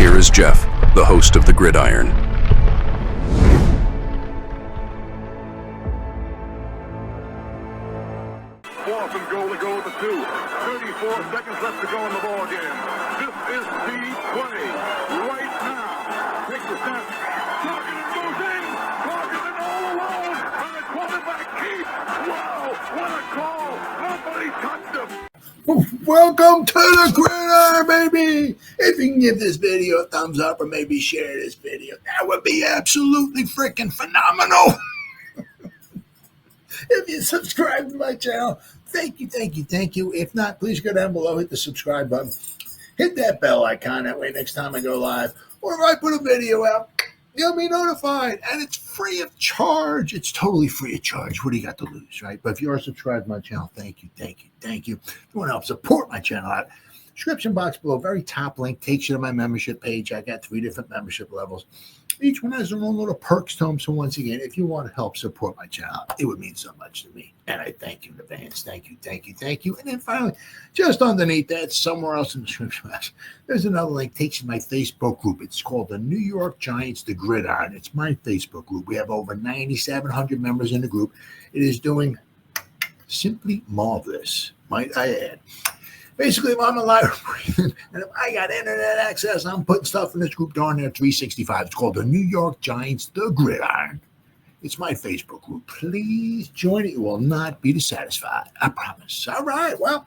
Here is Jeff, the host of the Gridiron. Fourth and goal to go with the 2. 34 seconds left to go in the ball game. This is the play right now. Takes the snap. Targeted goes in. Targeted all alone. And the quarterback keeps. Wow, what a call. Nobody touched him. Welcome to the Gridiron, baby! If you can give this video a thumbs up or maybe share this video, that would be absolutely freaking phenomenal. If you subscribe to my channel, thank you. If not, please go down below, hit the subscribe button, hit that bell icon. That way next time I go live or if I put a video out, you'll be notified. And it's free of charge. It's totally free of charge. What do you got to lose, right? But if you are subscribed to my channel, thank you. If you want to help support my channel out, description box below, very top link takes you to my membership page. I got 3 different membership levels. Each one has their own little perks to them. So once again, if you want to help support my channel, it would mean so much to me. And I thank you in advance. Thank you. And then finally, just underneath that, somewhere else in the description box, there's another link takes you to my Facebook group. It's called the New York Giants, the Gridiron. It's my Facebook group. We have over 9,700 members in the group. It is doing simply marvelous, might I add. Basically, if I'm alive and if I got internet access, I'm putting stuff in this group darn near 365. It's called the New York Giants, the Gridiron. It's my Facebook group. Please join it. You will not be dissatisfied. I promise. All right. Well,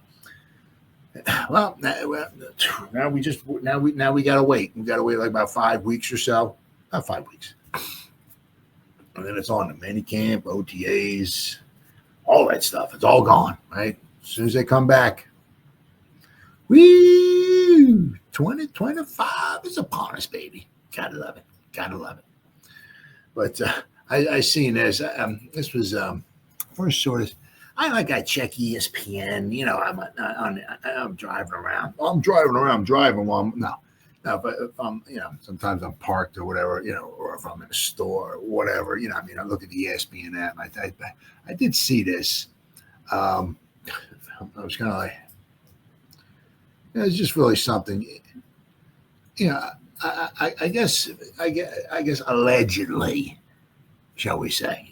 now we gotta wait. We gotta wait like about 5 weeks or so. About 5 weeks, and then it's on the mini camp, OTAs, all that stuff. It's all gone. Right as soon as they come back. Woo! 2025 is upon us, baby. Gotta love it. But I seen this. This was first sort of. I check ESPN. You know, I'm driving around. I'm driving while I'm no. But if I'm, sometimes I'm parked or whatever, or if I'm in a store or whatever, I look at the ESPN app. I did see this. I was kind of like. It's just really something, I guess allegedly, shall we say,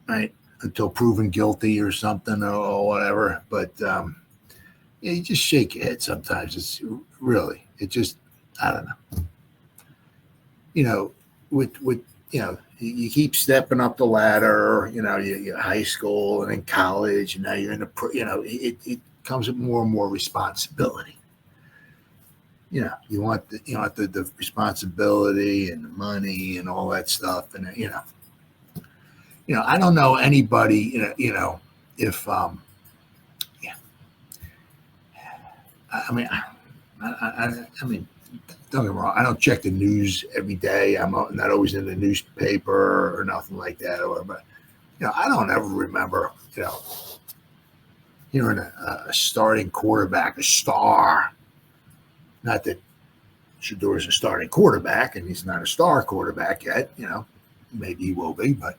right? Until proven guilty or something or whatever. But you just shake your head sometimes. It's really, I don't know. With you keep stepping up the ladder. You're high school and then college, and now you're in it comes with more and more responsibility. You want the responsibility and the money and all that stuff, and I don't know anybody, if I mean, don't get me wrong. I don't check the news every day. I'm not always in the newspaper or nothing like that. But I don't ever remember, hearing a starting quarterback, a star. Not that Shedeur is a starting quarterback, and he's not a star quarterback yet. Maybe he will be, but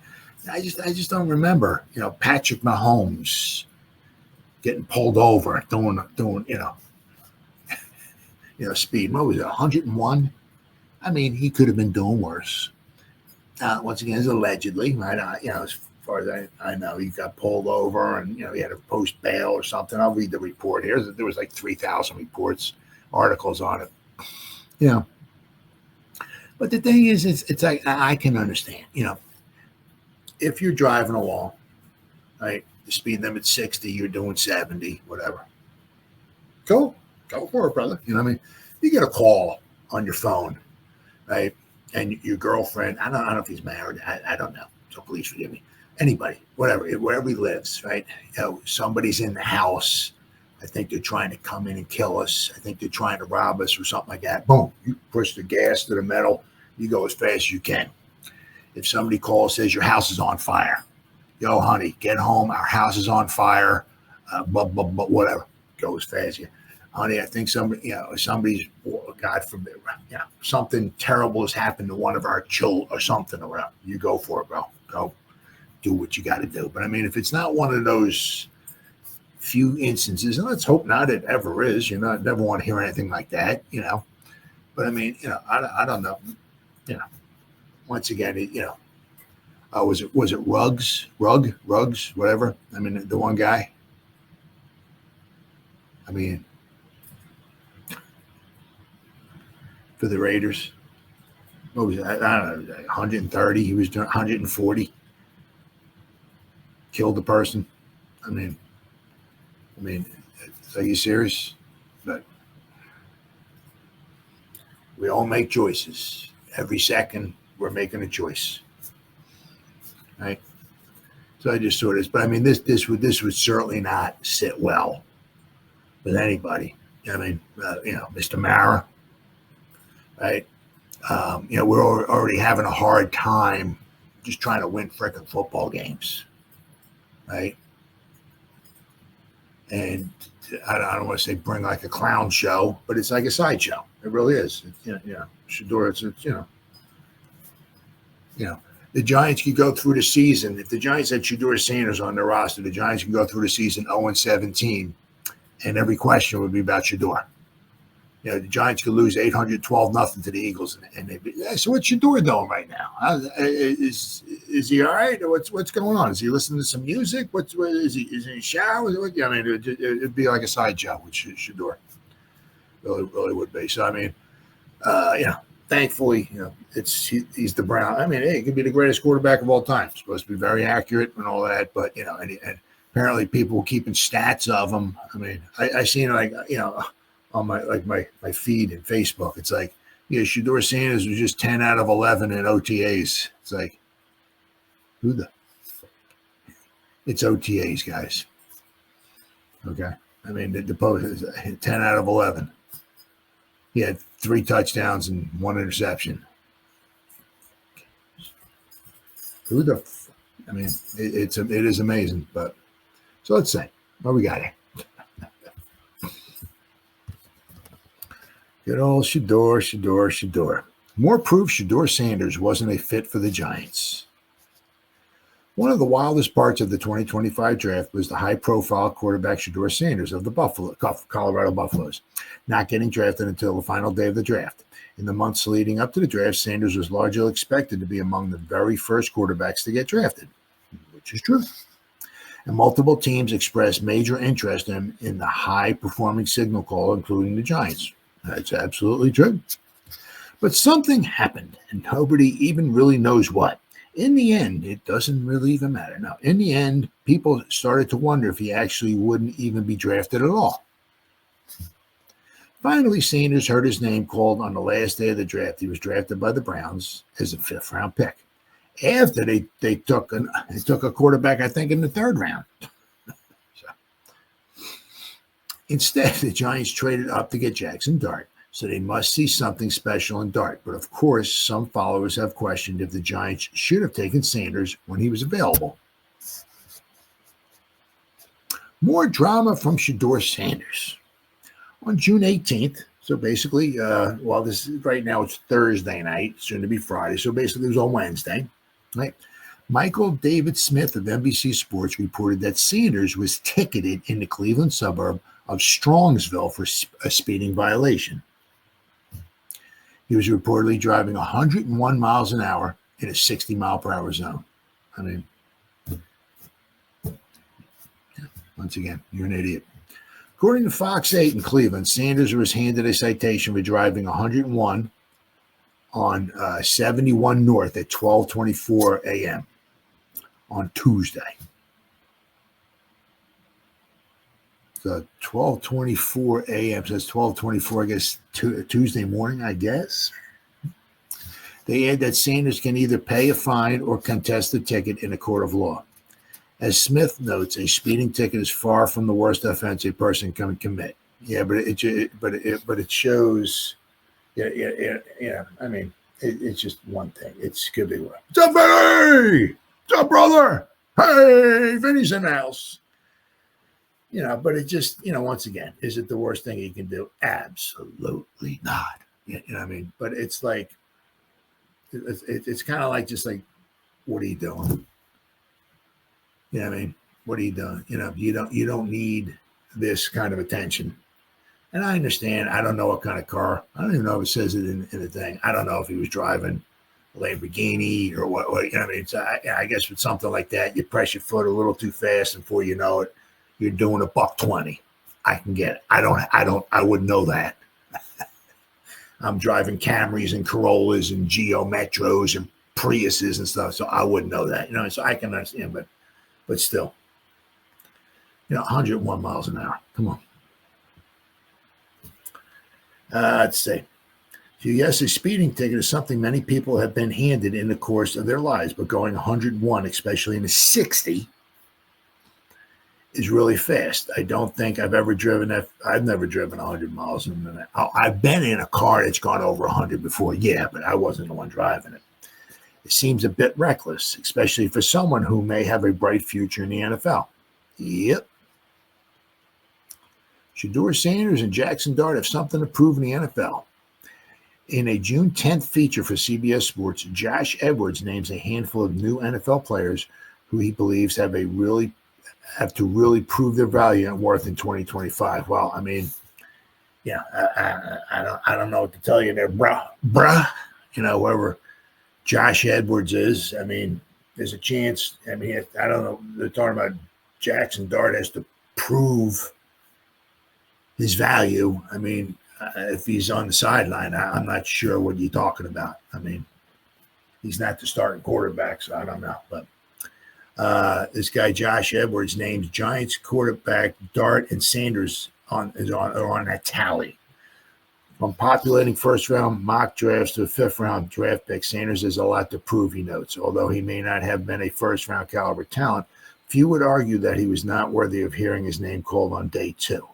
I just don't remember. Patrick Mahomes getting pulled over, doing speed. What was it, 101? I mean, he could have been doing worse. Once again, it's allegedly, right? As far as I know, he got pulled over and, he had to post bail or something. I'll read the report here. There was like 3,000 articles on it. But the thing is, it's like, I can understand, if you're driving along, right, the speed limit's 60, you're doing 70, whatever. Go for it, brother. You know what I mean? You get a call on your phone, right? And your girlfriend, I don't know if he's married. I don't know. So please forgive me. Anybody, whatever, wherever he lives, right? Somebody's in the house. I think they're trying to come in and kill us. I think they're trying to rob us or something like that. Boom, you push the gas to the metal. You go as fast as you can. If somebody calls, says your house is on fire. Yo, honey, get home. Our house is on fire. But whatever. Go as fast as you. Honey, I think somebody's, God forbid, something terrible has happened to one of our children or something around. You go for it, bro. Go do what you got to do. But I mean, if it's not one of those few instances, and let's hope not it ever is, never want to hear anything like that, But I mean, I don't know. You know, once again, was it Ruggs, whatever. I mean, the one guy. I mean, for the Raiders, what was it? I don't know, 130. He was doing 140. Killed the person. I mean, are you serious? But we all make choices. Every second, we're making a choice, right? So I just saw this, but I mean, this would certainly not sit well with anybody. I mean, Mr. Mara, right? We're already having a hard time just trying to win frickin' football games, right? And I don't want to say bring like a clown show, but it's like a sideshow. It really is. Shedeur, the Giants could go through the season. If the Giants had Shedeur Sanders on their roster, the Giants could go through the season 0-17, and every question would be about Shedeur. The Giants could lose 812-0 to the Eagles, and they'd be, so what's Shedeur doing right now? Is he all right? What's going on? Is he listening to some music? Is he in the shower? I mean, it'd be like a sideshow with Shedeur. Really would be. So I mean, thankfully, he's the Brown. I mean, hey, he could be the greatest quarterback of all time. He's supposed to be very accurate and all that, but and apparently people were keeping stats of him. I mean, I seen on my feed in Facebook, it's like, Shedeur Sanders was just 10 out of 11 in OTAs. It's like, it's OTAs, guys. Okay, I mean the post is 10 out of 11. He had 3 touchdowns and 1 interception. I mean, it is amazing. But so let's see what we got here. Good old Shedeur. More proof Shedeur Sanders wasn't a fit for the Giants. One of the wildest parts of the 2025 draft was the high-profile quarterback Shedeur Sanders of the Colorado Buffaloes, not getting drafted until the final day of the draft. In the months leading up to the draft, Sanders was largely expected to be among the very first quarterbacks to get drafted, which is true. And multiple teams expressed major interest in the high-performing signal caller, including the Giants. That's absolutely true. But something happened, and nobody even really knows what. In the end, it doesn't really even matter. Now, in the end, people started to wonder if he actually wouldn't even be drafted at all. Finally, Sanders heard his name called on the last day of the draft. He was drafted by the Browns as a 5th-round pick. After they took a quarterback, I think, in the 3rd round. Instead, the Giants traded up to get Jaxson Dart, so they must see something special in Dart. But of course, some followers have questioned if the Giants should have taken Sanders when he was available. More drama from Shedeur Sanders. On June 18th, so basically, this is right now, it's Thursday night, soon to be Friday, so basically it was on Wednesday, right? Michael David Smith of NBC Sports reported that Sanders was ticketed in the Cleveland suburb of Strongsville for a speeding violation. He was reportedly driving 101 miles an hour in a 60-mile-per-hour zone. I mean, once again, you're an idiot. According to Fox 8 in Cleveland, Sanders was handed a citation for driving 101 on 71 North at 12:24 a.m. on Tuesday. So 12:24 a.m. So it's 12:24, I guess, Tuesday morning, I guess. They add that Sanders can either pay a fine or contest the ticket in a court of law. As Smith notes, a speeding ticket is far from the worst offense a person can commit. Yeah, but it shows. Yeah. I mean, it's just one thing. It could be what. What's up, Vinny? What's up, brother? Hey, Vinny's in the house. But it just, once again, is it the worst thing he can do? Absolutely not. I mean, but it's like, it's kind of like, just like, what are you doing? I mean, what are you doing? You don't need this kind of attention. And I understand. I don't know what kind of car. I don't even know if it says it in the thing. I don't know if he was driving a Lamborghini or what. You know, I mean, I guess with something like that, you press your foot a little too fast, and before you know it, you're doing $120. I can get it. I wouldn't know that. I'm driving Camrys and Corollas and Geo Metros and Priuses and stuff, so I wouldn't know that. You know, so I can understand, but still, 101 miles an hour. Come on. Let's see. So yes, a speeding ticket is something many people have been handed in the course of their lives, but going 101, especially in a 60, is really fast. I don't think I've ever driven that. I've never driven 100 miles in a minute. I've been in a car that's gone over 100 before, yeah, but I wasn't the one driving it. It seems a bit reckless, especially for someone who may have a bright future in the NFL. Yep. Shedeur Sanders and Jaxson Dart have something to prove in the NFL. In a June 10th feature for CBS Sports, Josh Edwards names a handful of new NFL players who he believes have to really prove their value and worth in 2025. Well, I mean, yeah, I don't know what to tell you there, bruh. Whoever Josh Edwards is, I mean, there's a chance. I mean, I don't know. They're talking about Jaxson Dart has to prove his value. I mean, if he's on the sideline, I'm not sure what you're talking about. I mean, he's not the starting quarterback, so I don't know. But this guy Josh Edwards names Giants quarterback Dart and Sanders are on that tally. From populating first-round mock drafts to fifth-round draft pick, Sanders has a lot to prove, he notes. Although he may not have been a first-round caliber talent, few would argue that he was not worthy of hearing his name called on day 2.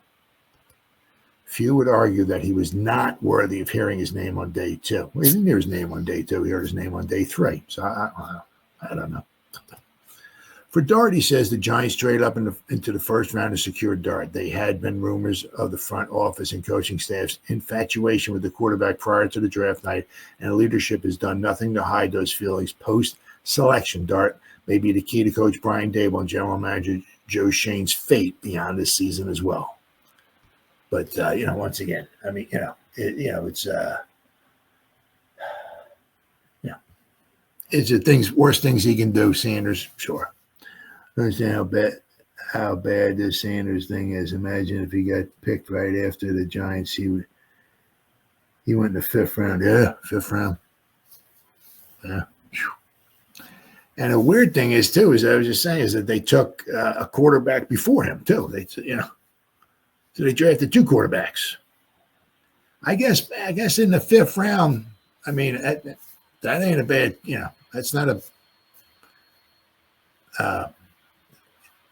Few would argue that he was not worthy of hearing his name on day 2. Well, he didn't hear his name on day 2. He heard his name on day 3. So I don't know. For Dart, he says the Giants traded up into the first round to secure Dart. They had been rumors of the front office and coaching staff's infatuation with the quarterback prior to the draft night, and leadership has done nothing to hide those feelings post-selection. Dart may be the key to Coach Brian Daboll and General Manager Joe Shane's fate beyond this season as well. But, once again, I mean, it's the worst things he can do, Sanders, sure. Understand how bad this Sanders thing is. Imagine if he got picked right after the Giants, he went in the 5th round. Yeah, 5th round. Yeah. And the weird thing is, too, as I was just saying, is that they took a quarterback before him, too. So they drafted 2 quarterbacks. I guess in the 5th round, I mean, that ain't a bad, that's not a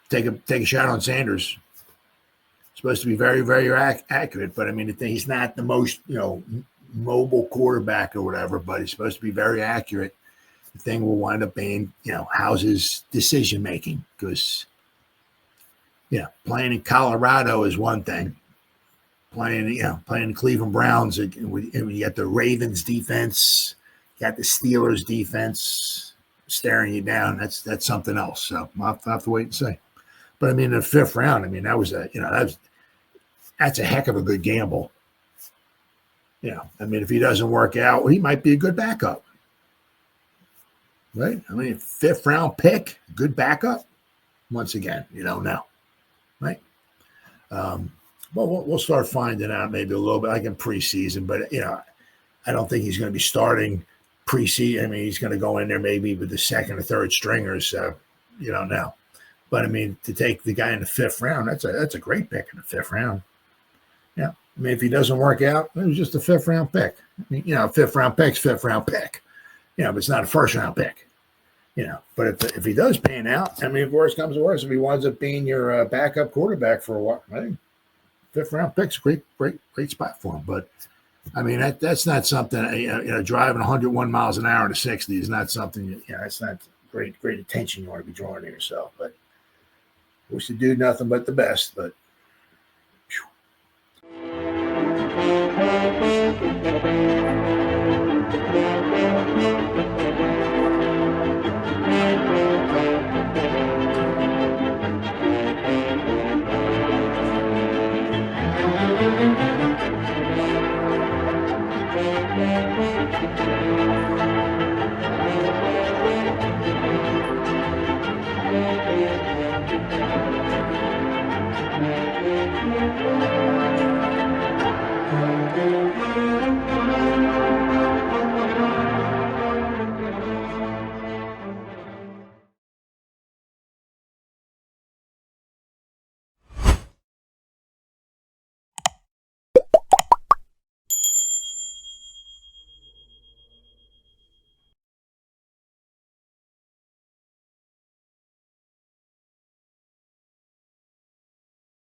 take a shot on Sanders. Supposed to be very, very accurate, but I mean, he's not the most, mobile quarterback or whatever, but he's supposed to be very accurate. The thing will wind up being, how's his decision making? Because playing in Colorado is one thing. Playing the Cleveland Browns, and you got the Ravens defense, you got the Steelers defense staring you down. That's something else. So I'll have to wait and see. But I mean, in the 5th round, I mean, that's a heck of a good gamble. I mean, if he doesn't work out, he might be a good backup. Right? I mean, 5th round pick, good backup. Once again, you don't know. Right? Well, we'll start finding out maybe a little bit like in preseason, but I don't think he's going to be starting preseason. I mean, he's going to go in there maybe with the 2nd or 3rd stringers. So you don't know. But I mean, to take the guy in the 5th round, that's a great pick in the 5th round. Yeah, I mean, if he doesn't work out, it was just a 5th round pick. I mean, 5th round pick's 5th round pick. But it's not a 1st round pick. But if he does pan out, I mean, if worse comes to worse, if he winds up being your backup quarterback for a while, I think 5th round pick's a great spot for him. But I mean, that's not something. Driving 101 miles an hour to 60 is not something. That's not great attention you want to be drawing to yourself. But wish the dude nothing but the best. But. Whew.